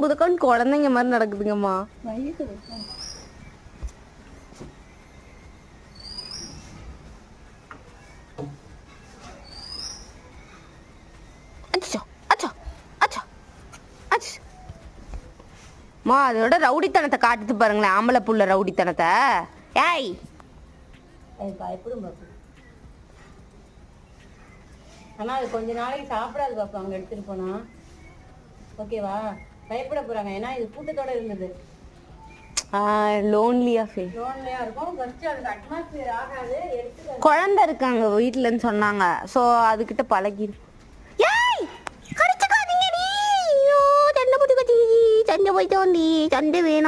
புதக்கான்னு குழந்தைங்க மாதிரி நடக்குதுங்கம்மா. மா அதோட ரவுடித்தனத்தை காட்டுது பாருங்களேன், ஆம்பளை புள்ள ரவுடித்தனத்தை. ஏய் பயப்படும் பாப்பு. ஆனால் அது கொஞ்ச நாளைக்கு சாப்பிடாது பாப்பா அங்கே எடுத்துகிட்டு போனா. ஓகேவா? பயப்பட போகிறாங்க, ஏன்னா இது கூட்டத்தோட இருந்தது. லோன்லியா இருக்கும். ஃபர்ஸ்ட் அதுக்கு அட்மாஸ்பியர் ஆகாது. குழந்தை இருக்காங்க வீட்டுலன்னு சொன்னாங்க. ஸோ அதுக்கிட்ட பழகிடும். ஏய் கடிச்சுக்காதீங்க நீ. ஐயோ சண்டை போட்டு சண்டை போயிட்டோண்டி. சண்டை வேணாம்.